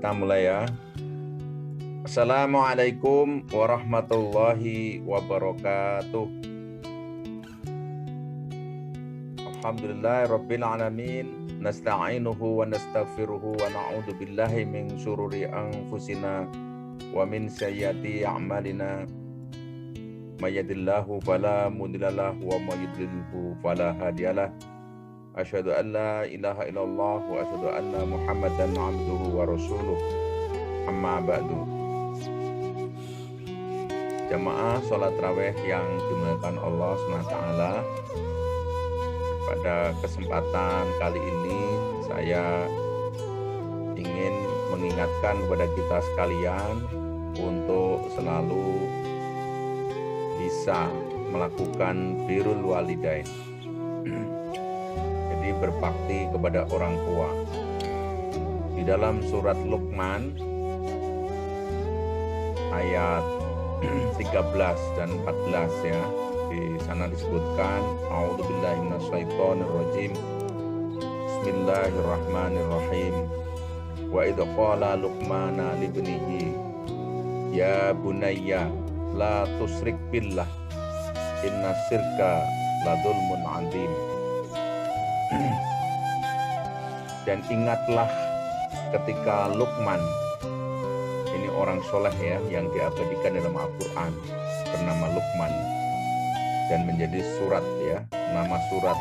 kita mulai ya. Assalamualaikum warahmatullahi wabarakatuh. Alhamdulillahirabbil alamin. Nasta'inuhu wa nastaghfiruhu wa na'udzu billahi min syururi anfusina wa min sayyiati a'malina. May yahdihillahu fala mudhillalah wa may yudlilhu fala hadiyalah. Asyhadu an la ilaha illallah wa asyhadu anna Muhammadan abduhu wa rasuluh. Amma ba'du. Jamaah salat tarawih yang dimuliakan Allah SWT, pada kesempatan kali ini saya ingin mengingatkan kepada kita sekalian untuk selalu bisa melakukan birrul walidain. Jadi berbakti kepada orang tua. Di dalam surat Luqman ayat 13 dan 14 ya, di sana disebutkan a'udzubillahi minasyaitonirrajim. Bismillahirrahmanirrahim. Wa idz qala Luqmana libnihi ya bunayya la tusyrik billah inna syirka la dzulmun 'adzim. Dan ingatlah ketika Luqman, ini orang soleh ya yang diabadikan dalam Al-Quran, bernama Luqman, dan menjadi surat ya, nama surat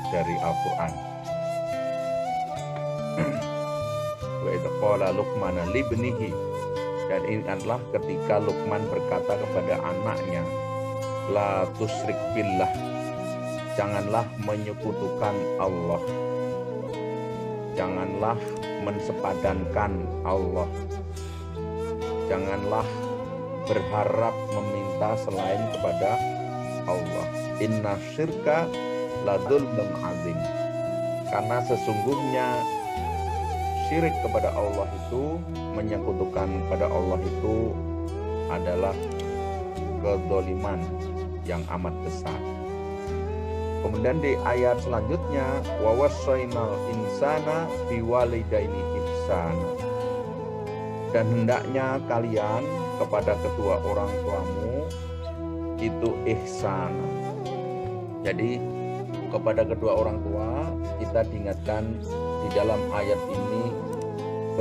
dari Al-Quran. Wa idz qala Luqmana libnihi, dan ingatlah ketika Luqman berkata kepada anaknya, la tusyrik billah, janganlah menyekutukan Allah, janganlah mensepadankan Allah, janganlah berharap meminta selain kepada Allah. Inna syirka la dzulmun 'adzim, karena sesungguhnya syirik kepada Allah itu, menyekutukan kepada Allah itu adalah kedzaliman yang amat besar. Kemudian di ayat selanjutnya, wa wassaynal insana biwalidaini ihsana, dan hendaknya kalian kepada kedua orang tuamu itu ihsan. Jadi kepada kedua orang tua kita diingatkan di dalam ayat ini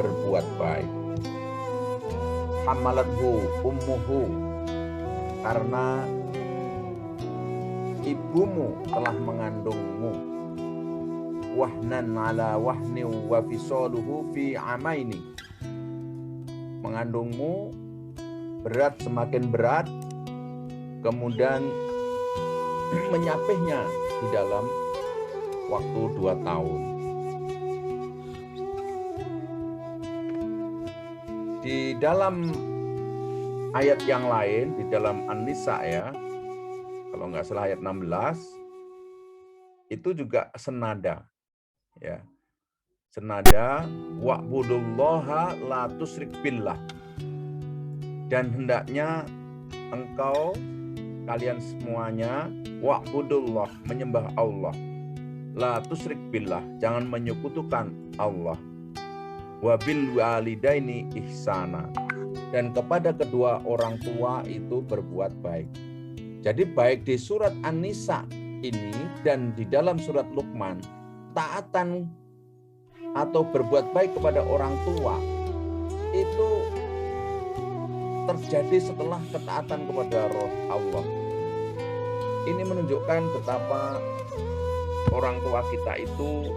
berbuat baik. Hamalathu ummuhu, karena ibumu telah mengandungmu, wahnan ala wahni wa fisaluhu fi amaini, mengandungmu berat semakin berat, kemudian menyapihnya di dalam waktu 2 tahun. Di dalam ayat yang lain, di dalam An-Nisa ya, kalau nggak salah ayat 16, itu juga senada ya. Senada wa'budullaha la tusyrik billah, dan hendaknya engkau kalian semuanya wa'budullah, menyembah Allah, la tusyrik billah, jangan menyekutukan Allah, wa bil walidaini ihsana, dan kepada kedua orang tua itu berbuat baik. Jadi baik di surat An-Nisa ini dan di dalam surat Luqman, taatan atau berbuat baik kepada orang tua itu terjadi setelah ketaatan kepada roh Allah. Ini menunjukkan betapa orang tua kita itu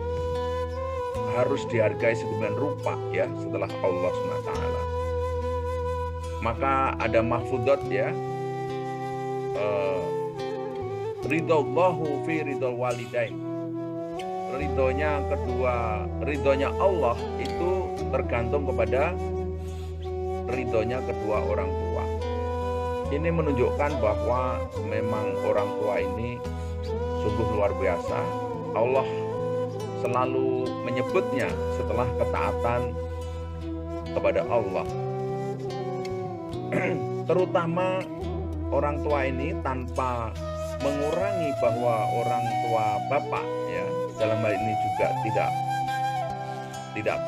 harus dihargai sedemikian rupa ya setelah Allah SWT. Maka ada mahfudzat ya, ridallahu fi ridal walidain, ridhonya Allah itu tergantung kepada ridhonya kedua orang tua. Ini menunjukkan bahwa memang orang tua ini sungguh luar biasa. Allah selalu menyebutnya setelah ketaatan kepada Allah. Terutama orang tua ini tanpa mengurangi bahwa orang tua bapak ya dalam hal ini juga tidak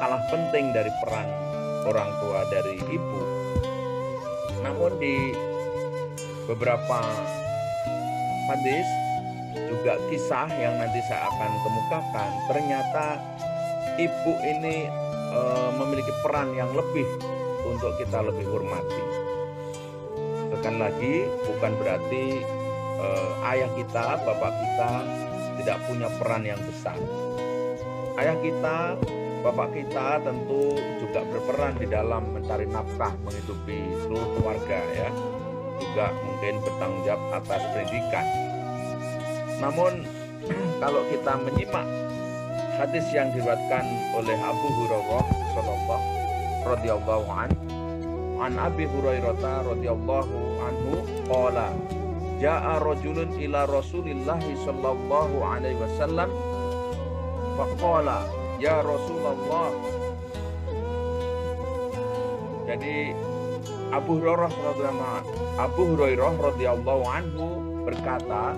kalah penting dari peran orang tua dari ibu. Namun di beberapa hadis juga kisah yang nanti saya akan kemukakan, ternyata ibu ini memiliki peran yang lebih untuk kita lebih hormati. Sekali lagi, bukan berarti ayah kita, bapak kita tidak punya peran yang besar. Ayah kita, bapak kita tentu juga berperan di dalam mencari nafkah, menghidupi seluruh keluarga ya. Juga mungkin bertanggung jawab atas pendidikan. Namun kalau kita menyimak hadis yang diriwayatkan oleh Abu Hurairah radhiyallahu an Abi Hurairah radhiyallahu anhu qala jaa rajulun ila Rasulillah sallallahu alaihi wasallam faqala ya Rasulullah. Jadi Abu Hurairah radhiyallahu anhu berkata,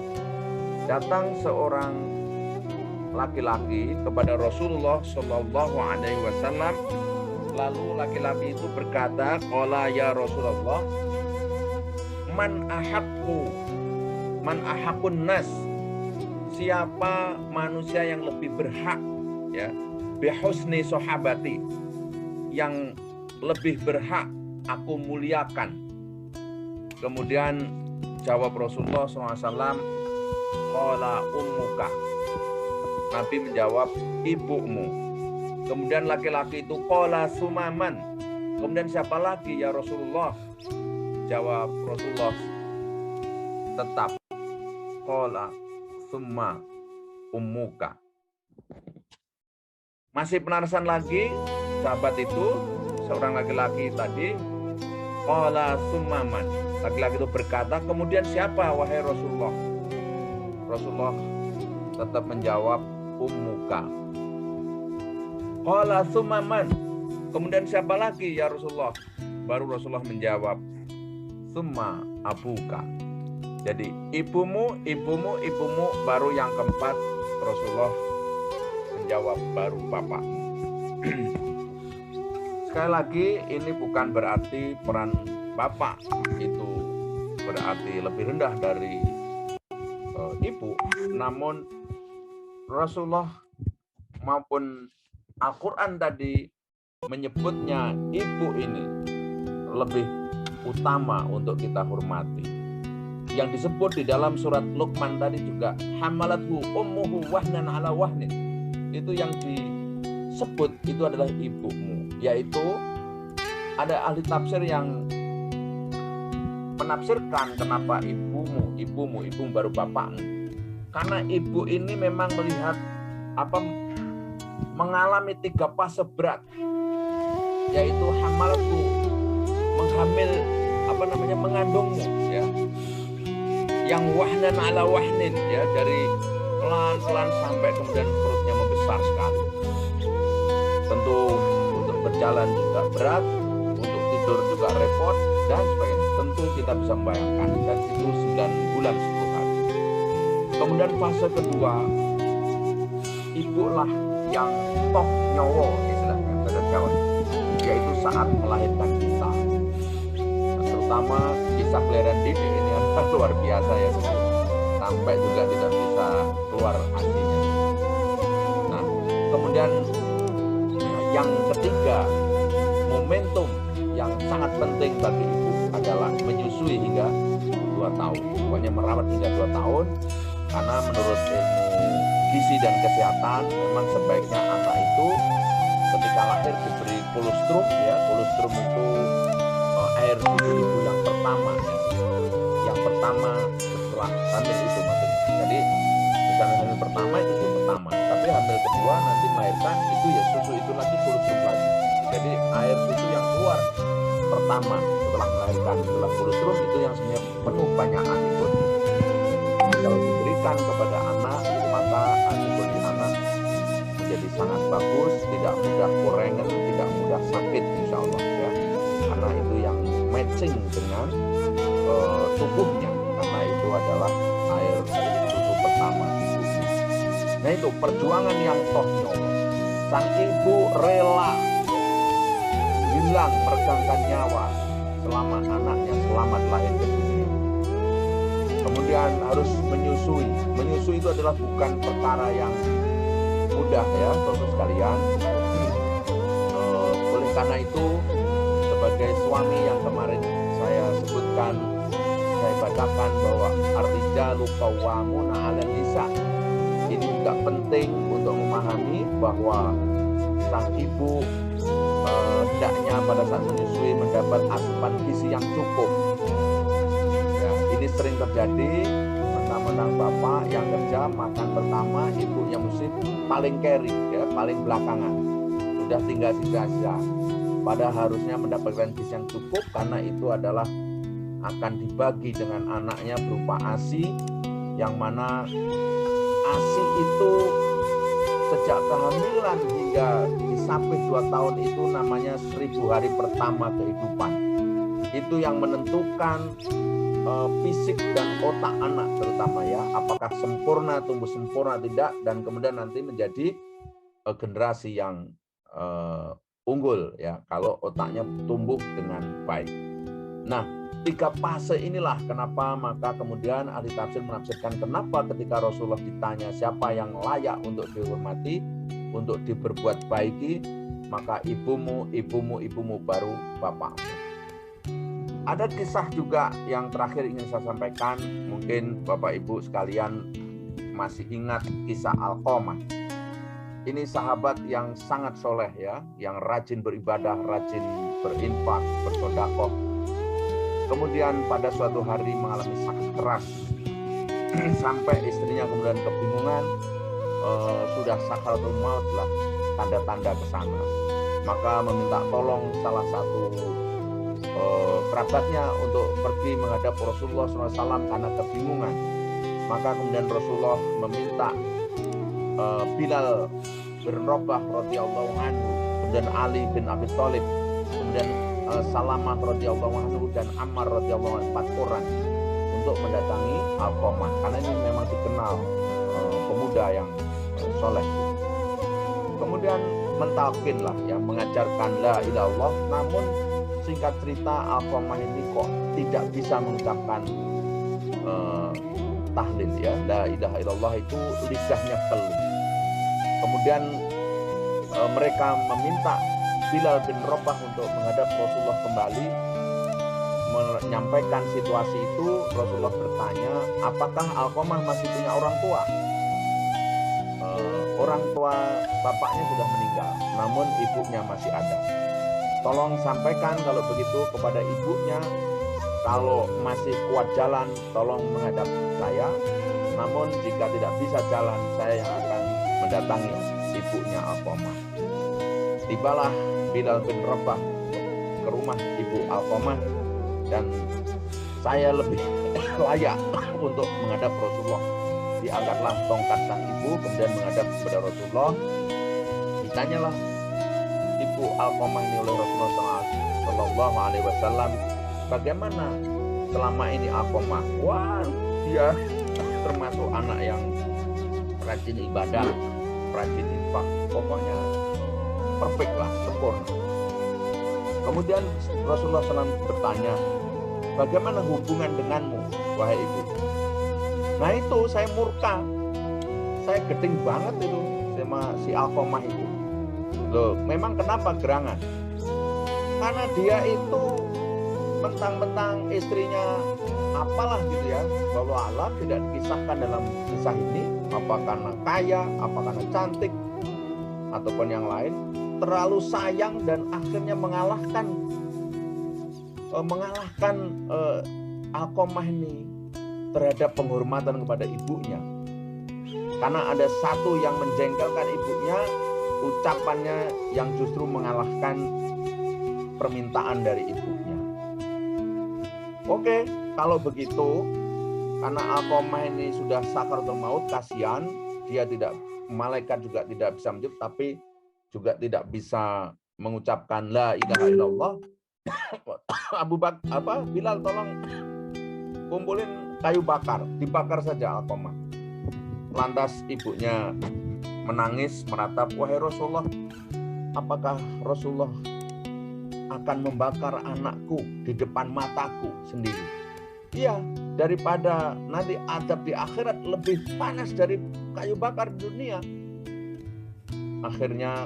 datang seorang laki-laki kepada Rasulullah Shallallahu Alaihi Wasallam. Lalu laki-laki itu berkata, "Qala ya Rasulullah, man ahaqqun nas? Siapa manusia yang lebih berhak ya, bihusni sahabati, yang lebih berhak aku muliakan?" Kemudian jawab Rasulullah SAW, qala ummuka. Nabi menjawab, ibumu. Kemudian laki-laki itu qala sumaman. Kemudian siapa lagi ya Rasulullah? Jawab Rasulullah tetap qala summa ummuka. Masih penarasan lagi sahabat itu, seorang laki-laki tadi, qala summaman. Laki-laki itu berkata, kemudian siapa wahai Rasulullah? Rasulullah tetap menjawab ummuka. Qala summaman. Kemudian siapa lagi ya Rasulullah? Baru Rasulullah menjawab summa abuka. Jadi ibumu, baru yang keempat Rasulullah menjawab baru bapakmu. Sekali lagi, ini bukan berarti peran bapak itu berarti lebih rendah dari ibu, namun Rasulullah maupun Al-Quran tadi menyebutnya ibu ini lebih utama untuk kita hormati. Yang disebut di dalam surat Luqman tadi juga, hamalathu ummuhu wahnan ala wahnin. Itu yang disebut itu adalah ibumu, yaitu ada ahli tafsir yang menafsirkan kenapa ibumu baru bapakmu. Karena ibu ini memang melihat mengalami 3 fase berat, yaitu hamalatu, mengandungmu ya. Yang wahnan ala wahnin ya, dari pelan-pelan sampai kemudian perutnya membesar sekali. Tentu untuk berjalan juga berat, untuk tidur juga repot dan sebagainya. Tentu kita bisa membayangkan, dan itu 9 bulan 10 hari. Kemudian fase kedua, ibulah yang toh nyowo istilahnya pada Jawa, yaitu saat melahirkan kita. Terutama kisah kelahiran Didi ini adalah luar biasa ya, sampai juga tidak bisa keluar asinya. Nah, kemudian yang ketiga, momentum yang sangat penting bagi ibu adalah menyusui hingga 2 tahun. Pokoknya merawat hingga 2 tahun, karena menurut ilmu gizi dan kesehatan memang sebaiknya anak itu ketika lahir diberi kolostrum ya. Kolostrum itu air susu ibu yang pertama ya. Yang pertama setelah hamil itu maksudnya. Jadi misalnya hamil pertama itu susu pertama, tapi hamil kedua nanti melahirkan itu ya susu itu lagi, kolostrum lagi. Jadi air susu yang keluar pertama setelah melahirkan itulah kolostrum, itu yang sebenarnya penuh banyak antibodi. Kalau diberikan kepada anak, maka antibodi anak menjadi sangat bagus, tidak mudah korengan, tidak mudah sakit insya Allah ya. Karena itu yang matching dengan tubuhnya, karena itu adalah air susu pertama ibunya. Nah itu perjuangan yang toh nyowo. Sang ibu rela hilang meregangkan nyawa selama anaknya selamat lahir ke dunia. Kemudian harus menyusui. Menyusui itu adalah bukan perkara yang mudah ya, saudara sekalian. Oleh karena itu, sebagai suami yang kemarin saya sebutkan, saya bacakan bahwa ar-rijalu qawwamuna 'alan nisa. Ini juga penting untuk memahami bahwa sang ibu hendaknya pada saat menyusui mendapat asupan gizi yang cukup. Ya, ini sering terjadi, mentang-mentang bapak yang kerja makan pertama, ibunya mesti paling carry, ya, paling belakangan. Sudah tinggal sisa-sisa. Padahal harusnya mendapatkan gizi yang cukup karena itu adalah akan dibagi dengan anaknya berupa ASI, yang mana ASI itu sejak kehamilan hingga sampai 2 tahun itu namanya 1000 hari pertama kehidupan. Itu yang menentukan fisik dan otak anak terutama ya, apakah sempurna, tumbuh sempurna tidak, dan kemudian nanti menjadi generasi yang unggul ya kalau otaknya tumbuh dengan baik. Nah, 3 fase inilah kenapa maka kemudian ahli tafsir menafsirkan kenapa ketika Rasulullah ditanya siapa yang layak untuk dihormati, untuk diberbuat baiki, maka ibumu baru bapakmu. Ada kisah juga yang terakhir ingin saya sampaikan, mungkin Bapak Ibu sekalian masih ingat kisah Alqamah. Ini sahabat yang sangat soleh ya, yang rajin beribadah, rajin berinfak, bersedekah. Kemudian pada suatu hari mengalami sakit keras, sampai istrinya kemudian kebingungan, sudah sakaratul maut lah, tanda-tanda ke sana. Maka meminta tolong salah satu kerabatnya untuk pergi menghadap Rasulullah SAW karena kebingungan. Maka kemudian Rasulullah meminta Bilal bin Rabah radhiyallahu anhu, kemudian Ali bin Abi Thalib, kemudian Salamah radhiyallahu anhu dan Ammar radhiyallahu anhu, 4 orang untuk mendatangi Alqamah karena ini memang dikenal pemuda yang soleh. Kemudian mentalkin lah ya, mengajarkan la ilaha illallah, namun singkat cerita Alqamah ini kok tidak bisa mengucapkan tahlil ya, la ilaha illallah itu lidahnya keluh. Kemudian mereka meminta Bilal bin Rabah untuk menghadap Rasulullah kembali, menyampaikan situasi itu. Rasulullah bertanya, apakah Alqamah masih punya orang tua? Orang tua bapaknya sudah meninggal, namun ibunya masih ada. Tolong sampaikan kalau begitu kepada ibunya, kalau masih kuat jalan, tolong menghadap saya. Namun jika tidak bisa jalan, saya yang akan mendatangi ibunya Alqamah. Tibalah Bilal bin Rabah ke rumah ibu Alqamah, dan saya lebih layak untuk menghadap Rasulullah. Diangkatlah tongkat sang ibu, kemudian menghadap kepada Rasulullah. Ditanyalah ibu Alqamah ini oleh Rasulullah SAW, bagaimana selama ini Alqamah? Wah, dia termasuk anak yang rajin ibadah, rajin infak, pokoknya perfect lah, sempurna. Kemudian Rasulullah SAW bertanya, bagaimana hubungan denganmu, wahai ibu? Nah itu saya murka, saya gedeng banget itu sama si Alqamah itu. Loh, memang kenapa gerangan? Karena dia itu mentang-mentang istrinya apalah gitu ya, wallahu a'lam, tidak dikisahkan dalam kisah ini, apa karena kaya, apa karena cantik, ataupun yang lain, terlalu sayang dan akhirnya mengalahkan Alqamah ini terhadap penghormatan kepada ibunya. Karena ada satu yang menjengkelkan ibunya, ucapannya yang justru mengalahkan permintaan dari ibunya. Oke, kalau begitu, karena Alqamah ini sudah sakaratul maut, kasihan, dia tidak, malaikat juga tidak bisa menjawab, tapi juga tidak bisa mengucapkan la ilaha illallah. Bilal tolong kumpulin kayu bakar, dibakar saja Alqamah. Lantas ibunya menangis meratap, wahai Rasulullah, apakah Rasulullah akan membakar anakku di depan mataku sendiri. Iya, daripada nanti azab di akhirat lebih panas dari kayu bakar di dunia. Akhirnya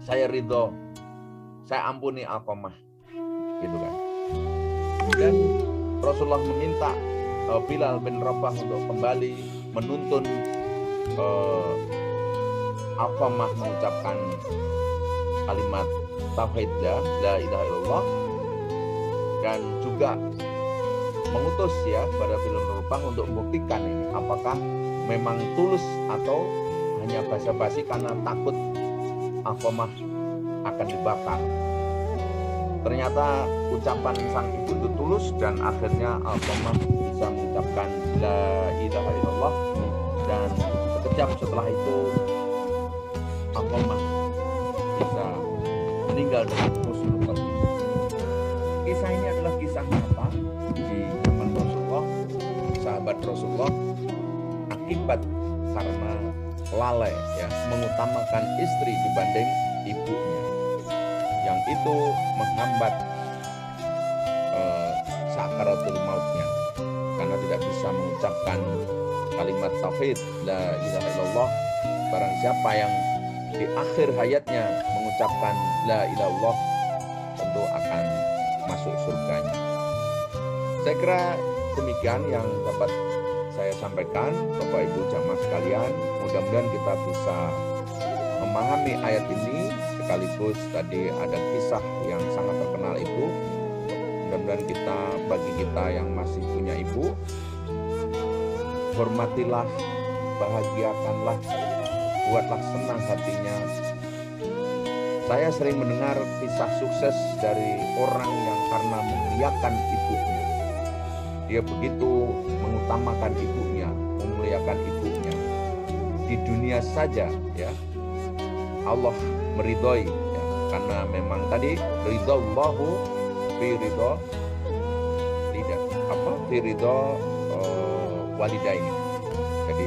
saya ridho, saya ampuni Alqamah, gitu kan. Dan Rasulullah meminta Bilal bin Rabah untuk kembali menuntun Alqamah mengucapkan kalimat tauhid la ilaha illallah, dan juga mengutus pada Bilal bin Rabah untuk membuktikan ini apakah memang tulus atau hanya basa-basi karena takut Alqamah akan dibakar. Ternyata ucapan sang ibu itu tulus, dan akhirnya Alqamah bisa mengucapkan la ilaha illallah, dan sekejap setelah itu Alqamah bisa meninggal dengan husnul khotimah. Kisah ini adalah kisah nyata di zaman Rasulullah, sahabat Rasulullah, akibat karena lalai mengutamakan istri dibanding ibunya, yang itu menghambat sakaratul mautnya karena tidak bisa mengucapkan kalimat tauhid la ilaha illallah. Barang siapa yang di akhir hayatnya mengucapkan la ilaha illallah tentu akan masuk surganya. Saya kira demikian yang dapat saya sampaikan, Bapak Ibu jamaah sekalian. Mudah-mudahan kita bisa memahami ayat ini, sekaligus tadi ada kisah yang sangat terkenal ibu. Mudah-mudahan bagi kita yang masih punya ibu, hormatilah, bahagiakanlah, buatlah senang hatinya. Saya sering mendengar kisah sukses dari orang yang karena memuliakan ibunya. Dia begitu mengutamakan ibunya, memuliakan ibunya. Di dunia saja Allah meridhoi karena memang tadi ridallahu fi ridho walidaini. Jadi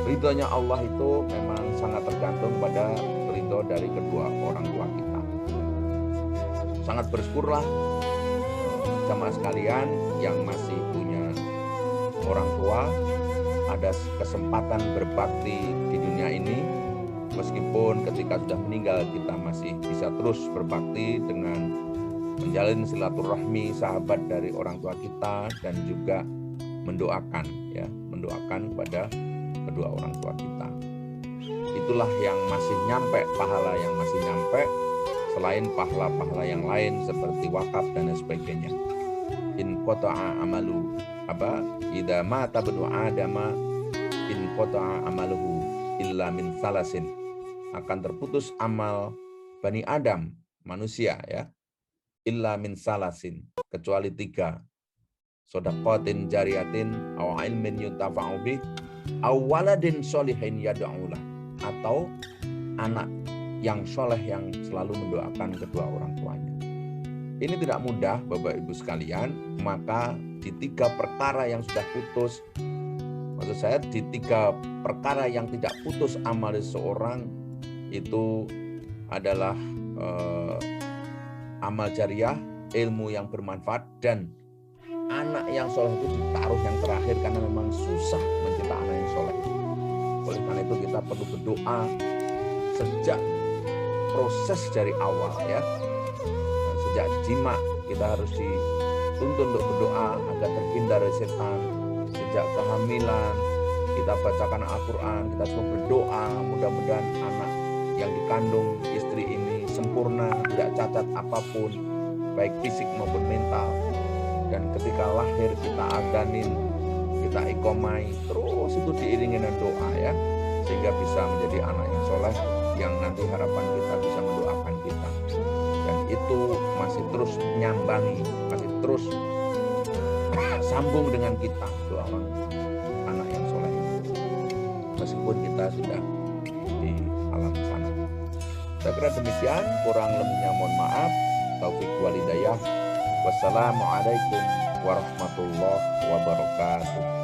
ridhonya Allah itu memang sangat tergantung pada ridho dari kedua orang tua kita. Sangat bersyukurlah jamaah sekalian yang masih punya orang tua, ada kesempatan berbakti di dunia ini. Meskipun ketika sudah meninggal kita masih bisa terus berbakti dengan menjalin silaturahmi sahabat dari orang tua kita, dan juga mendoakan kepada kedua orang tua kita. Itulah yang masih nyampe, pahala yang masih nyampe, selain pahala-pahala yang lain seperti wakaf dan sebagainya. In qata'a amalu idza mata ibnu adama in qata'a amaluhu illa min salasin. Akan terputus amal Bani Adam, manusia illa min salasin, kecuali 3. Shadaqatin jariyatin aw ilmin yuntafa'u bih aw waladin sholihin yad'ulah, atau anak yang soleh yang selalu mendoakan kedua orang tuanya. Ini tidak mudah Bapak Ibu sekalian, maka di 3 perkara yang sudah putus, maksud saya di 3 perkara yang tidak putus amal seseorang itu adalah amal jariah, ilmu yang bermanfaat, dan anak yang soleh itu ditaruh yang terakhir karena memang susah mencipta anak yang soleh. Oleh karena itu kita perlu berdoa sejak proses dari awal sejak jima kita harus dituntun untuk berdoa agar terhindar dari setan. Sejak kehamilan kita bacakan Al-Quran, kita semua berdoa mudah-mudahan anak yang dikandung istri ini sempurna, tidak cacat apapun, baik fisik maupun mental. Dan ketika lahir kita adanin, kita ikomai, terus itu diiringi dengan doa sehingga bisa menjadi anak yang soleh, yang nanti harapan kita bisa mendoakan kita. Dan itu masih terus nyambangi, masih terus sambung dengan kita, doa orang anak yang soleh meskipun kita sudah di alam sana. Saya kira demikian, kurang lebihnya mohon maaf. Taufik walhidayah. Wassalamualaikum warahmatullahi wabarakatuh.